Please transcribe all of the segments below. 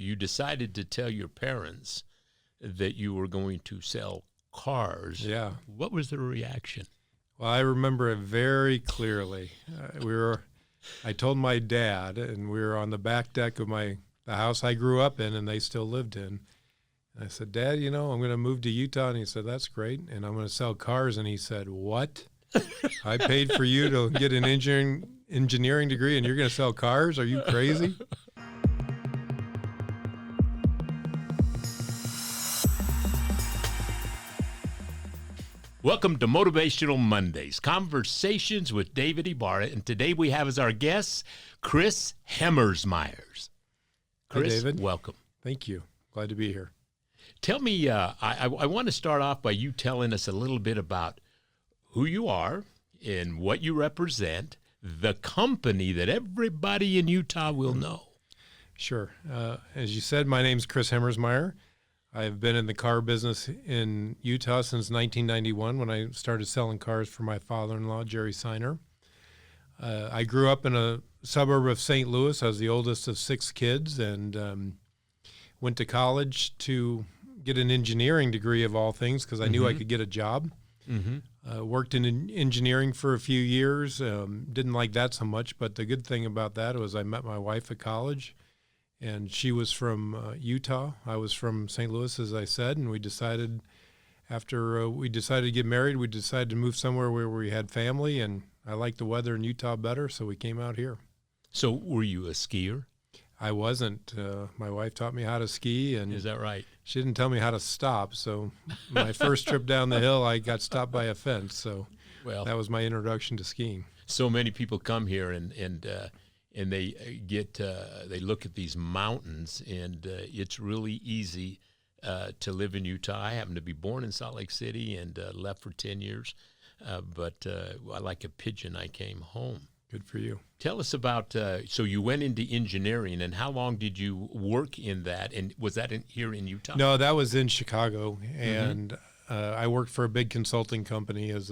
you decided to tell your parents that you were going to sell cars. Yeah. What was their reaction? Well, I remember it very clearly. I told my dad, and we were on the back deck of the house I grew up in, and they still lived in. And I said, Dad, I'm going to move to Utah. And he said, that's great. And I'm going to sell cars. And he said, what? I paid for you to get an engineering degree, and you're going to sell cars? Are you crazy? Welcome to Motivational Mondays, conversations with David Ibarra, and today we have as our guest, Chris Hemmersmeier. Chris, Hi, David. Welcome. Thank you. Glad to be here. Tell me, I want to start off by you telling us a little bit about who you are and what you represent, the company that everybody in Utah will know. Sure. As you said, my name's Chris Hemmersmeier. I've been in the car business in Utah since 1991 when I started selling cars for my father-in-law, Jerry Seiner. I grew up in a suburb of St. Louis. I was the oldest of 6 kids and went to college to get an engineering degree of all things because I knew I could get a job. Worked in engineering for a few years. Didn't like that so much, but the good thing about that was I met my wife at college. And she was from Utah. I was from St. Louis, as I said, and we decided after we decided to get married, we decided to move somewhere where we had family, and I liked the weather in Utah better, so we came out here. So were you a skier? I wasn't. My wife taught me how to ski, and Is that right? she didn't tell me how to stop, so my first trip down the hill, I got stopped by a fence, so that was my introduction to skiing. So many people come here and they they look at these mountains, and it's really easy to live in Utah. I happen to be born in Salt Lake City and left for 10 years, but like a pigeon, I came home. Good for you. Tell us about, so you went into engineering, and how long did you work in that, and was that here in Utah? No, that was in Chicago, and I worked for a big consulting company as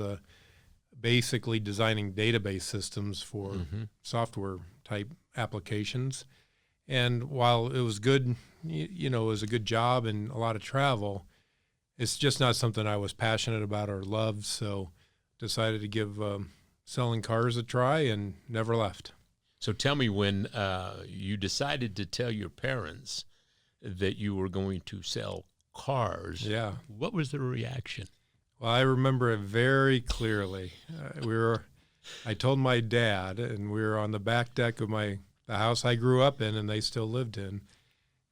basically designing database systems for software type applications. And while it was good, it was a good job and a lot of travel, it's just not something I was passionate about or loved. So decided to give selling cars a try and never left. So tell me, when you decided to tell your parents that you were going to sell cars, what was their reaction? Well, I remember it very clearly. I told my dad, and we were on the back deck of the house I grew up in, and they still lived in.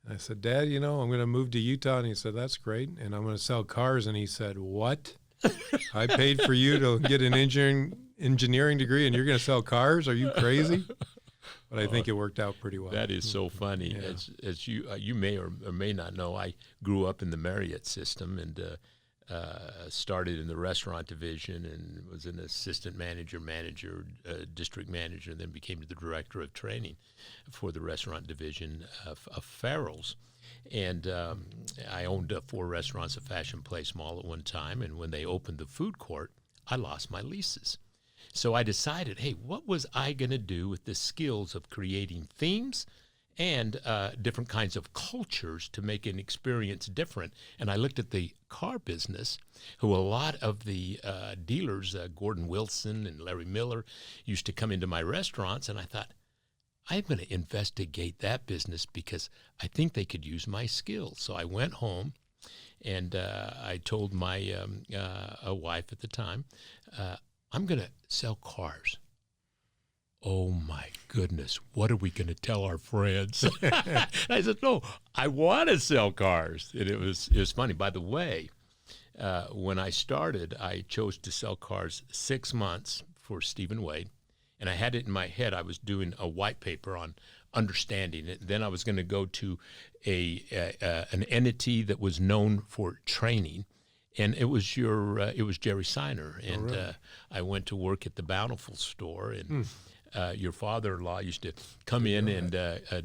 And I said, Dad, I'm going to move to Utah. And he said, that's great. And I'm going to sell cars. And he said, what? I paid for you to get an engineering degree, and you're going to sell cars? Are you crazy? But I think it worked out pretty well. That is so funny. Yeah. As you may or may not know, I grew up in the Marriott system and started in the restaurant division and was an assistant manager, district manager, and then became the director of training for the restaurant division of Farrell's. And I owned 4 restaurants at Fashion Place Mall at one time, and when they opened the food court, I lost my leases. So I decided, hey, what was I going to do with the skills of creating themes and different kinds of cultures to make an experience different? And I looked at the car business, who a lot of the dealers, Gordon Wilson and Larry Miller, used to come into my restaurants, and I thought, I'm going to investigate that business because I think they could use my skills. So I went home, and I told my wife at the time, I'm going to sell cars. Oh, my goodness, what are we going to tell our friends? I said, no, I want to sell cars. And it was funny. By the way, when I started, I chose to sell cars 6 months for Stephen Wade. And I had it in my head. I was doing a white paper on understanding it. Then I was going to go to an entity that was known for training. And it was Jerry Seiner. And really? I went to work at the Bountiful store, and your father-in-law used to come in and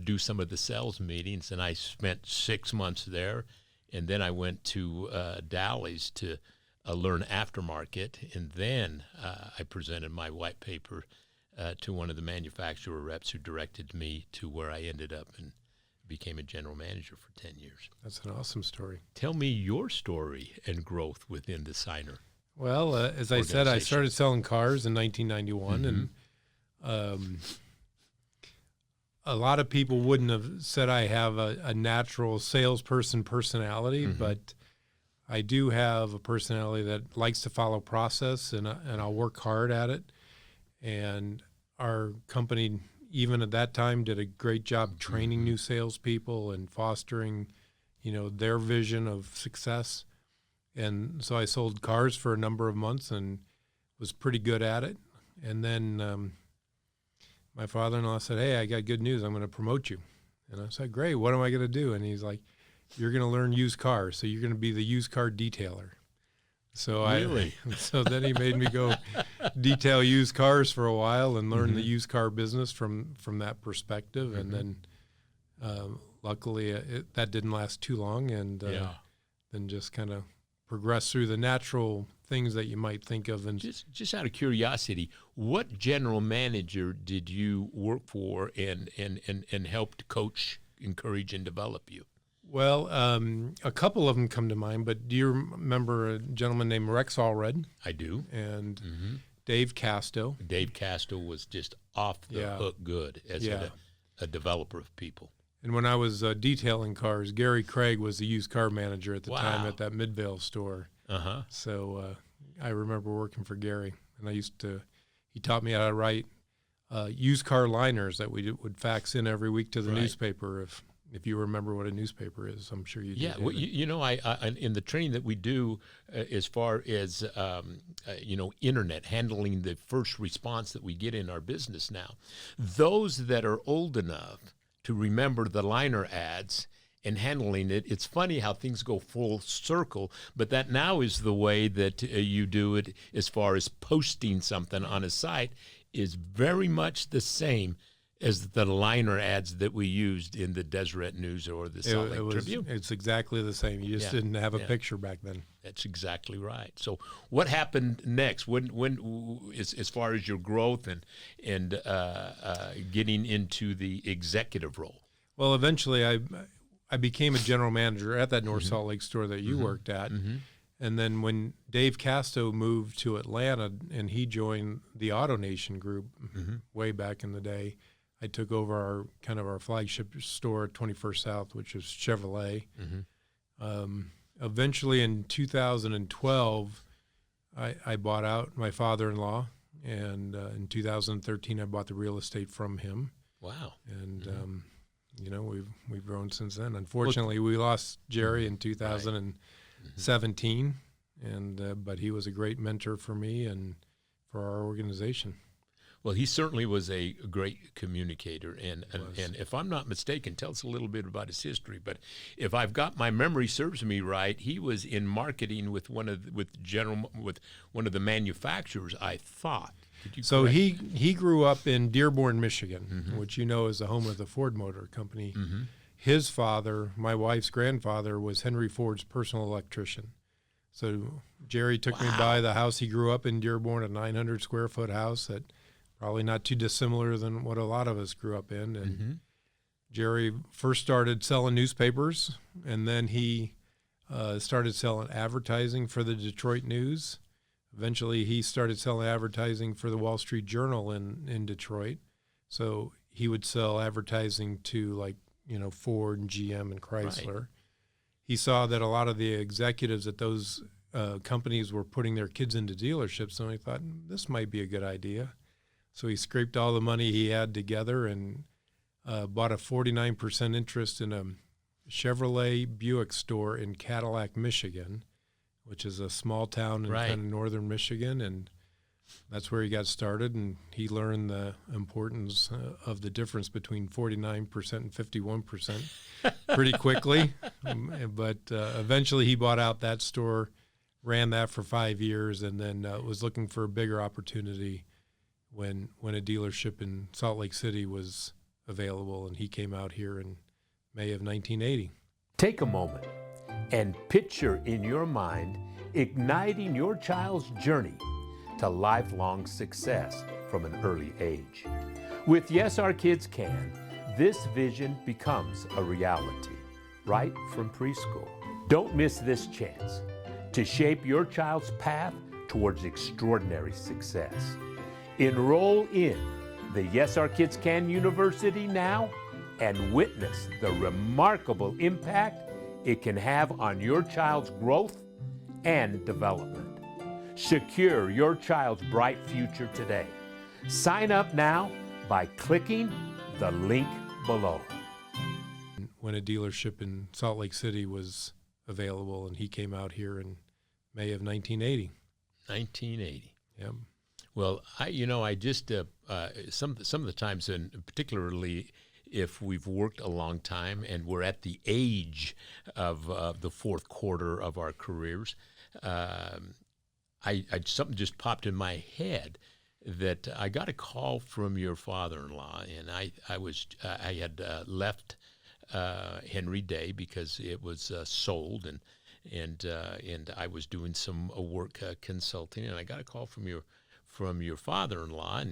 do some of the sales meetings, and I spent 6 months there. And then I went to Dowley's to learn aftermarket, and then I presented my white paper to one of the manufacturer reps who directed me to where I ended up in became a general manager for 10 years. That's an awesome story. Tell me your story and growth within the Seiner. Well, as I said, I started selling cars in 1991, and a lot of people wouldn't have said I have a natural salesperson personality, but I do have a personality that likes to follow process, and I'll work hard at it. And our company, even at that time, did a great job training new salespeople and fostering, their vision of success. And so I sold cars for a number of months and was pretty good at it. And then my father-in-law said, "Hey, I got good news. I'm going to promote you." And I said, "Great. What am I going to do?" And he's like, "You're going to learn used cars. So you're going to be the used car detailer." So Really? So then he made me go detail used cars for a while and learn the used car business from that perspective. And then luckily that didn't last too long, and then just kind of progress through the natural things that you might think of. And just out of curiosity, what general manager did you work for and helped coach, encourage, and develop you? Well, a couple of them come to mind, but do you remember a gentleman named Rex Allred? I do. And Dave Casto. Dave Casto was just off the hook good as a developer of people. And when I was detailing cars, Gary Craig was the used car manager at the time at that Midvale store. So I remember working for Gary, and he taught me how to write used car liners that we would fax in every week to the newspaper. If you remember what a newspaper is, I'm sure you do. Yeah, well, I in the training that we do as far as, internet, handling the first response that we get in our business now, those that are old enough to remember the liner ads and handling it, it's funny how things go full circle, but that now is the way that you do it as far as posting something on a site is very much the same as the liner ads that we used in the Deseret News or the Salt Lake Tribune. It's exactly the same. You just didn't have a picture back then. That's exactly right. So what happened next? When as far as your growth and getting into the executive role? Well, eventually I became a general manager at that North Salt Lake store that you worked at. And then when Dave Casto moved to Atlanta and he joined the AutoNation group way back in the day, I took over our flagship store at 21st South, which is Chevrolet. Eventually in 2012, I bought out my father-in-law, and in 2013 I bought the real estate from him. Wow. And we've grown since then. Unfortunately, we lost Jerry in 2017, but he was a great mentor for me and for our organization. Well, he certainly was a great communicator, and if I'm not mistaken, tell us a little bit about his history. But if I've got my memory serves me right, he was in marketing with one of the manufacturers, I thought. So he grew up in Dearborn, Michigan, which is the home of the Ford Motor Company. His father, my wife's grandfather, was Henry Ford's personal electrician. So Jerry took me by the house he grew up in Dearborn, a 900 square foot house that probably not too dissimilar than what a lot of us grew up in. And Jerry first started selling newspapers, and then he started selling advertising for the Detroit News. Eventually, he started selling advertising for the Wall Street Journal in Detroit. So he would sell advertising to Ford and GM and Chrysler. Right. He saw that a lot of the executives at those companies were putting their kids into dealerships, and he thought, this might be a good idea. So he scraped all the money he had together and bought a 49% interest in a Chevrolet Buick store in Cadillac, Michigan, which is a small town in kind of northern Michigan. And that's where he got started. And he learned the importance of the difference between 49% and 51% pretty quickly. But eventually he bought out that store, ran that for 5 years, and then was looking for a bigger opportunity when a dealership in Salt Lake City was available, and he came out here in May of 1980. Take a moment and picture in your mind igniting your child's journey to lifelong success from an early age. With Yes, Our Kids Can, this vision becomes a reality right from preschool. Don't miss this chance to shape your child's path towards extraordinary success. Enroll in the Yes Our Kids Can University now and witness the remarkable impact it can have on your child's growth and development. Secure your child's bright future today. Sign up now by clicking the link below. When a dealership in Salt Lake City was available, and he came out here in May of 1980. 1980. Yeah. Well, I just some of the times, and particularly if we've worked a long time and we're at the age of the fourth quarter of our careers, something just popped in my head that I got a call from your father-in-law, and I had left Henry Day because it was sold, and I was doing some work consulting, and I got a call from your father-in-law,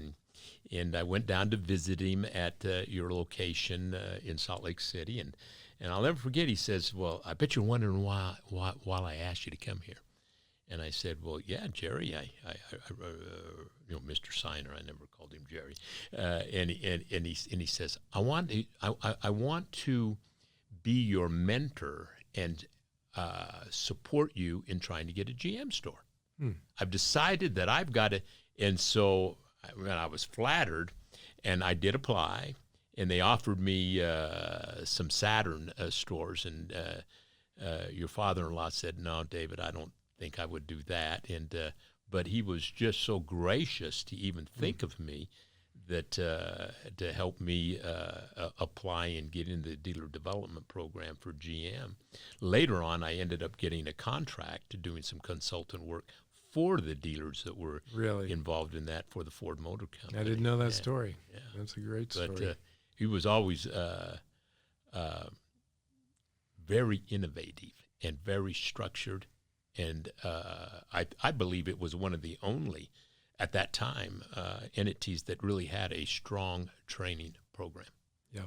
and I went down to visit him at your location in Salt Lake City, and I'll never forget. He says, "Well, I bet you're wondering why I asked you to come here." And I said, "Well, yeah, Jerry, Mr. Seiner, I never called him Jerry." And he says, "I want to be your mentor and support you in trying to get a GM store. I've decided that I've got to." And so I was flattered, and I did apply, and they offered me some Saturn stores, and your father-in-law said, "No, David, I don't think I would do that." And but he was just so gracious to even think of me that to help me apply and get in the dealer development program for GM. Later on, I ended up getting a contract doing some consultant work for the dealers that were Really involved in that for the Ford Motor Company. I didn't know that story. Yeah. That's a great story. But he was always very innovative and very structured. And I believe it was one of the only, at that time, entities that really had a strong training program. Yeah.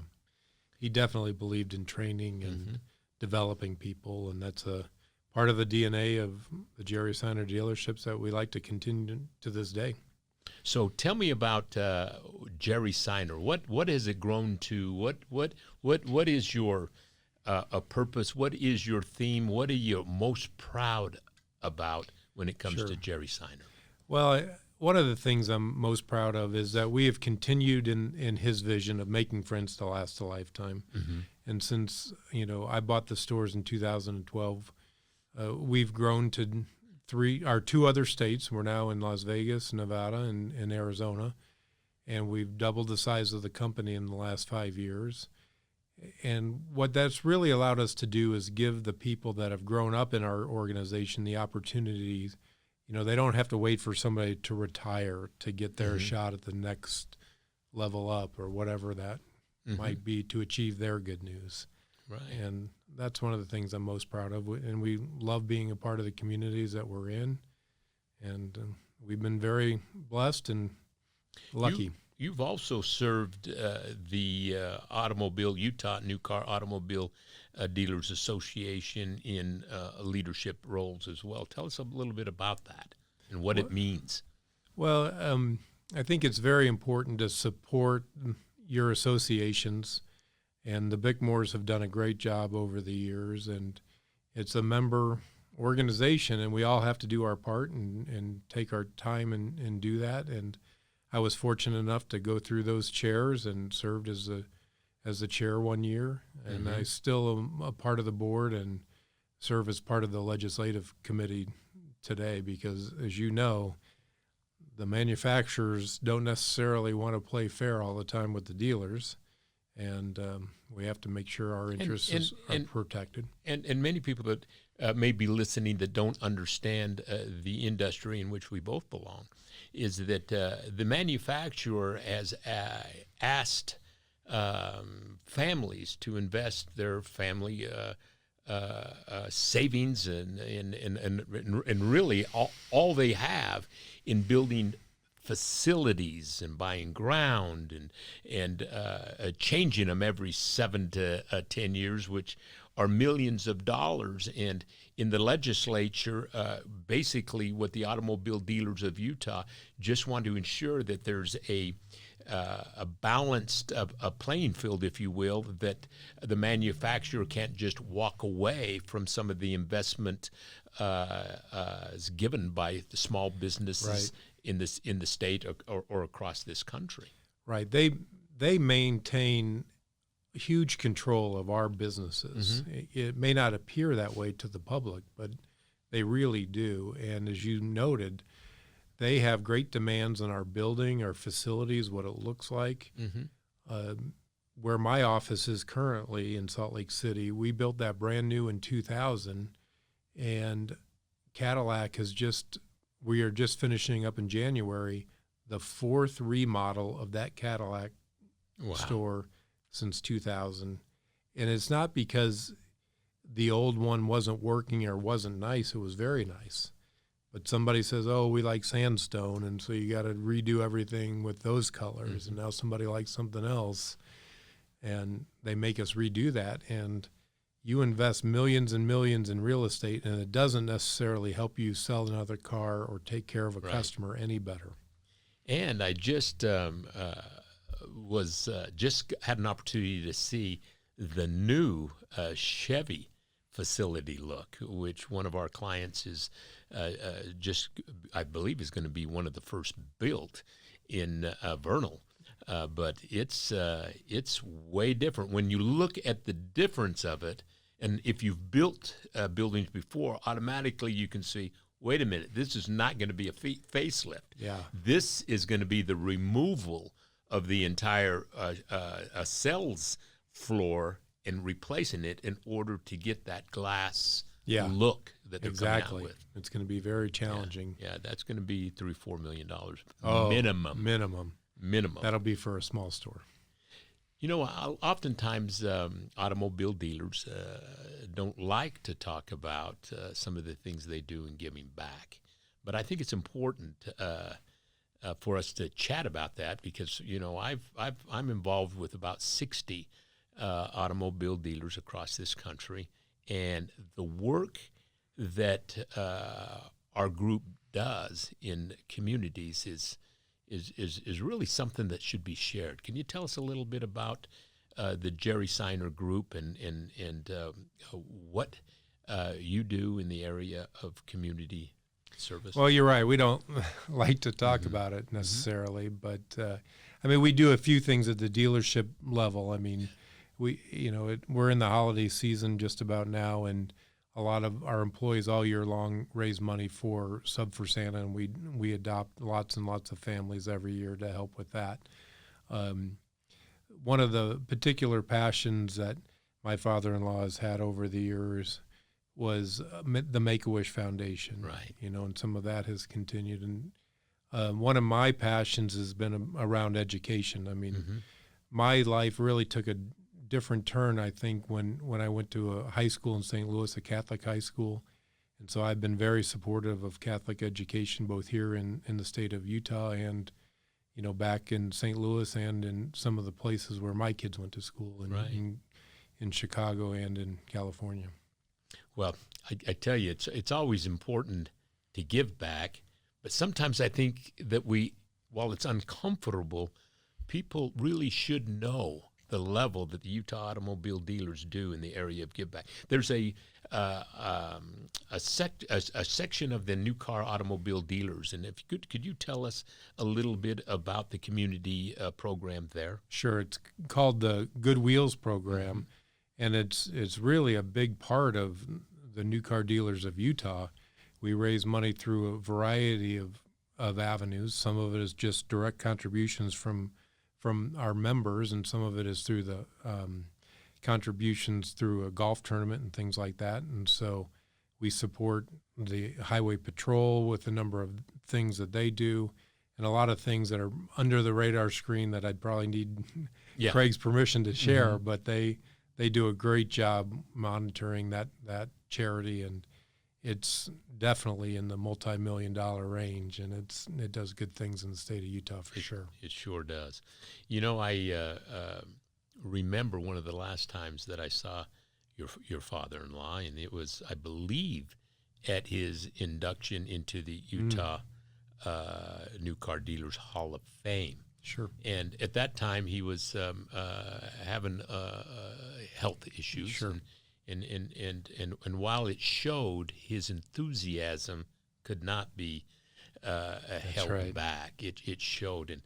He definitely believed in training and developing people, and that's a part of the DNA of the Jerry Seiner Dealerships that we like to continue to this day. So tell me about Jerry Seiner. What has it grown to? What is your a purpose? What is your theme? What are you most proud about when it comes to Jerry Seiner? Well, one of the things I'm most proud of is that we have continued in his vision of making friends to last a lifetime. And since I bought the stores in 2012, we've grown to two other states. We're now in Las Vegas, Nevada, and Arizona, and we've doubled the size of the company in the last 5 years. And what that's really allowed us to do is give the people that have grown up in our organization the opportunities. They don't have to wait for somebody to retire to get their shot at the next level up or whatever that might be to achieve their good news. Right. And that's one of the things I'm most proud of. And we love being a part of the communities that we're in. And we've been very blessed and lucky. You've also served the Utah New Car Automobile Dealers Association in leadership roles as well. Tell us a little bit about that and what it means. Well, I think it's very important to support your associations, and the Bickmores have done a great job over the years, and it's a member organization, and we all have to do our part and take our time and do that. And I was fortunate enough to go through those chairs and served as the chair 1 year, and I still am a part of the board and serve as part of the legislative committee today because, as you know, the manufacturers don't necessarily want to play fair all the time with the dealers, and we have to make sure our interests are protected. And many people that may be listening that don't understand the industry in which we both belong is that the manufacturer has asked families to invest their family savings and really all they have in building facilities and buying ground and changing them every 7 to 10 years, which are millions of dollars. And in the legislature, basically what the automobile dealers of Utah just want to ensure that there's a balanced a playing field, if you will, that the manufacturer can't just walk away from some of the investment is given by the small businesses in the state or across this country. Right. They maintain huge control of our businesses. It may not appear that way to the public, but they really do. And as you noted, they have great demands on our building, our facilities, what it looks like. Where my office is currently in Salt Lake City, we built that brand new in 2000, and Cadillac we are just finishing up in January the 4th remodel of that Cadillac store since 2000. And it's not because the old one wasn't working or wasn't nice. It was very nice. But somebody says, oh, we like sandstone, and so you got to redo everything with those colors. And now somebody likes something else, and they make us redo that. And you invest millions and millions in real estate, and it doesn't necessarily help you sell another car or take care of a customer any better. And I just just had an opportunity to see the new Chevy facility look, which one of our clients is I believe is going to be one of the first built in Vernal. But it's way different. When you look at the difference of it, and if you've built buildings before, automatically you can see, wait a minute, this is not going to be a facelift. Yeah. This is going to be the removal of the entire cells floor and replacing it in order to get that glass look that they're coming out with. It's going to be very challenging. Yeah, that's going to be $3-4 million Minimum. That'll be for a small store. You know, oftentimes automobile dealers don't like to talk about some of the things they do in giving back, but I think it's important for us to chat about that because I'm involved with about 60 automobile dealers across this country, and the work that our group does in communities is really something that should be shared. Can you tell us a little bit about the Jerry Seiner Group and what you do in the area of community service? Well, you're right. We don't like to talk about it necessarily, but we do a few things at the dealership level. I mean, we're in the holiday season just about now, and a lot of our employees all year long raise money for Sub for Santa, and we adopt lots and lots of families every year to help with that. One of the particular passions that my father-in-law has had over the years was the Make-A-Wish Foundation. Right. And some of that has continued. And one of my passions has been around education. I mean, my life really took a different turn, I think, when I went to a high school in St. Louis, a Catholic high school. And so I've been very supportive of Catholic education, both here in the state of Utah and, back in St. Louis and in some of the places where my kids went to school in Chicago and in California. Well, I tell you, it's always important to give back, but sometimes I think that while it's uncomfortable, people really should know the level that the Utah automobile dealers do in the area of give back. There's a section of the new car automobile dealers, and if you could you tell us a little bit about the community program there? Sure. It's called the Good Wheels program, and it's really a big part of the new car dealers of Utah. We raise money through a variety of avenues. Some of it is just direct contributions from our members, and some of it is through the contributions through a golf tournament and things like that. And so we support the Highway Patrol with a number of things that they do, and a lot of things that are under the radar screen that I'd probably need Craig's permission to share, but they do a great job monitoring that charity, and it's definitely in the multi-million-dollar range, and it does good things in the state of Utah for sure. It sure does. I remember one of the last times that I saw your father-in-law, and it was, I believe, at his induction into the Utah New Car Dealers Hall of Fame. Sure. And at that time, he was having health issues. Sure. And while it showed, his enthusiasm could not be held back. It showed. And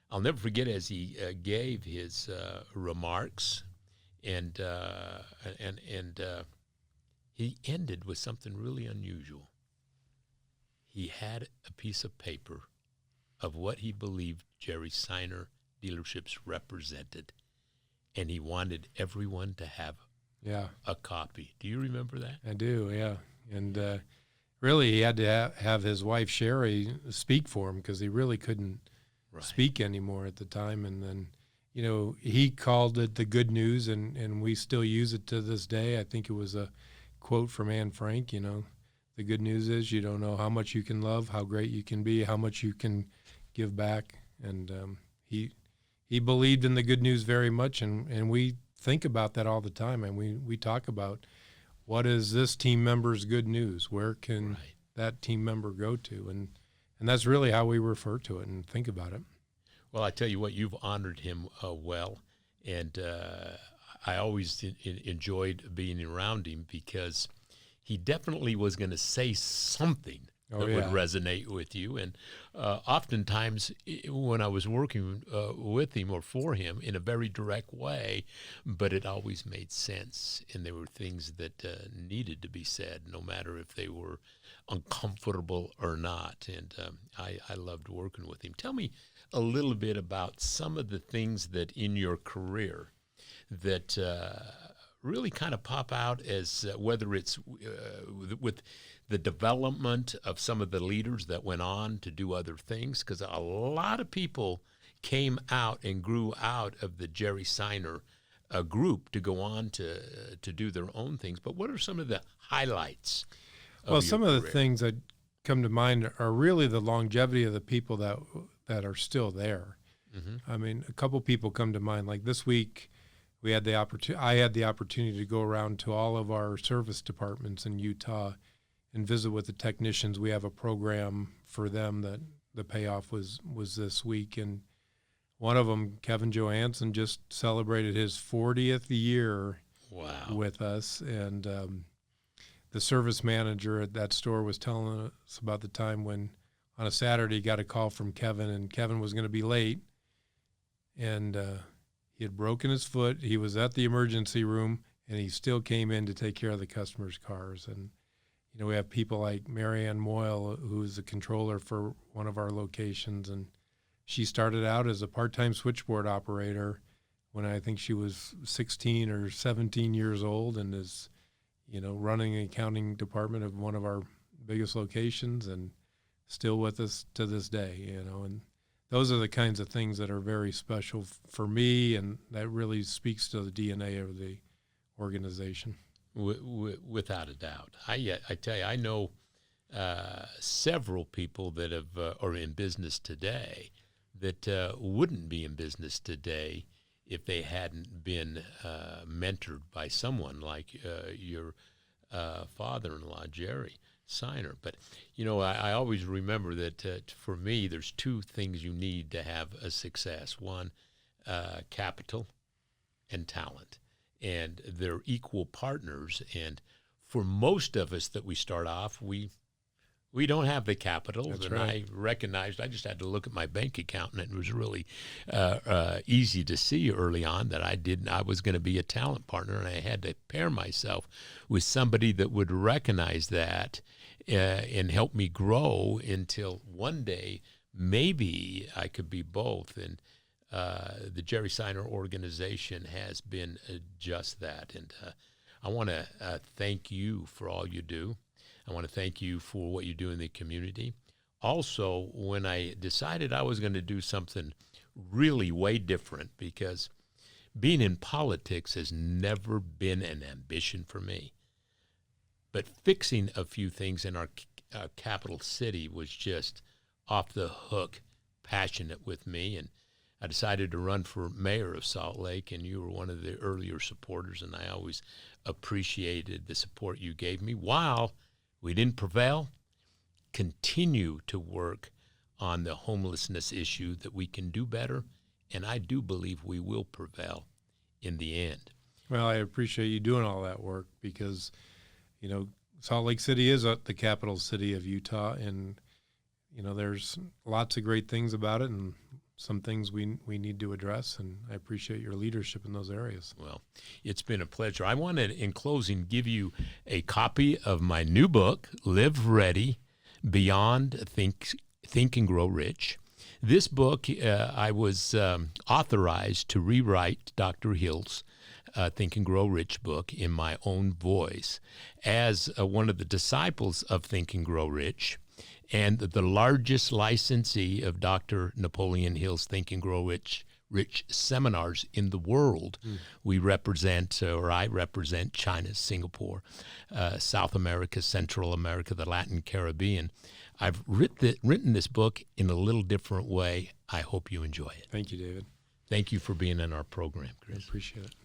I'll never forget, as he gave his remarks, and he ended with something really unusual. He had a piece of paper of what he believed Jerry Seiner Dealerships represented, and he wanted everyone to have a copy. Do you remember that? I do, yeah. And really, he had to have his wife, Sherry, speak for him because he really couldn't speak anymore at the time. And then, he called it the good news, and we still use it to this day. I think it was a quote from Anne Frank, the good news is you don't know how much you can love, how great you can be, how much you can give back. And he believed in the good news very much, and we think about that all the time. And we talk about, what is this team member's good news? Where can that team member go to? And that's really how we refer to it and think about it. Well, I tell you what, you've honored him well, and I always enjoyed being around him because he definitely was going to say something that would resonate with you. And oftentimes when I was working with him or for him in a very direct way, but it always made sense. And there were things that needed to be said, no matter if they were uncomfortable or not. And I loved working with him. Tell me a little bit about some of the things that in your career that really kind of pop out as whether it's with the development of some of the leaders that went on to do other things, because a lot of people came out and grew out of the Jerry Seiner group to go on to do their own things. But what are some of the highlights of Well, some your of the career? things that come to mind are really the longevity of the people that are still there. Mm-hmm. I mean, a couple people come to mind. Like this week, I had the opportunity to go around to all of our service departments in Utah and visit with the technicians. We have a program for them that the payoff was this week. And one of them, Kevin Johansson, just celebrated his 40th year with us. And the service manager at that store was telling us about the time when on a Saturday he got a call from Kevin, and Kevin was going to be late. And he had broken his foot. He was at the emergency room, and he still came in to take care of the customers' cars. And we have people like Marianne Moyle, who's the controller for one of our locations, and she started out as a part-time switchboard operator when I think she was 16 or 17 years old, and is, running the accounting department of one of our biggest locations, and still with us to this day. And those are the kinds of things that are very special for me, and that really speaks to the DNA of the organization. Without a doubt. I tell you, I know several people that are in business today that wouldn't be in business today if they hadn't been mentored by someone like your father-in-law, Jerry Seiner. But, I always remember that for me, there's two things you need to have a success. One, capital and talent. And they're equal partners. And for most of us that we start off, we don't have the capital. That's and right. I recognized, I just had to look at my bank account, and it was really easy to see early on that I was going to be a talent partner, and I had to pair myself with somebody that would recognize that and help me grow until one day maybe I could be both. And the Jerry Seiner organization has been just that. And I want to thank you for all you do. I want to thank you for what you do in the community. Also, when I decided I was going to do something really way different, because being in politics has never been an ambition for me, but fixing a few things in our capital city was just off the hook passionate with me, and I decided to run for mayor of Salt Lake, and you were one of the earlier supporters, and I always appreciated the support you gave me. While we didn't prevail, continue to work on the homelessness issue, that we can do better, and I do believe we will prevail in the end. Well, I appreciate you doing all that work because, Salt Lake City is the capital city of Utah, and, there's lots of great things about it and some things we need to address, and I appreciate your leadership in those areas. Well, it's been a pleasure. I want to, in closing, give you a copy of my new book, Live Ready, Beyond Think and Grow Rich. This book, I was authorized to rewrite Dr. Hill's Think and Grow Rich book in my own voice. As one of the disciples of Think and Grow Rich, and the largest licensee of Dr. Napoleon Hill's Think and Grow Rich seminars in the world. We represent, or I represent, China, Singapore, South America, Central America, the Latin Caribbean. I've written this book in a little different way. I hope you enjoy it. Thank you, David. Thank you for being in our program, Chris. I appreciate it.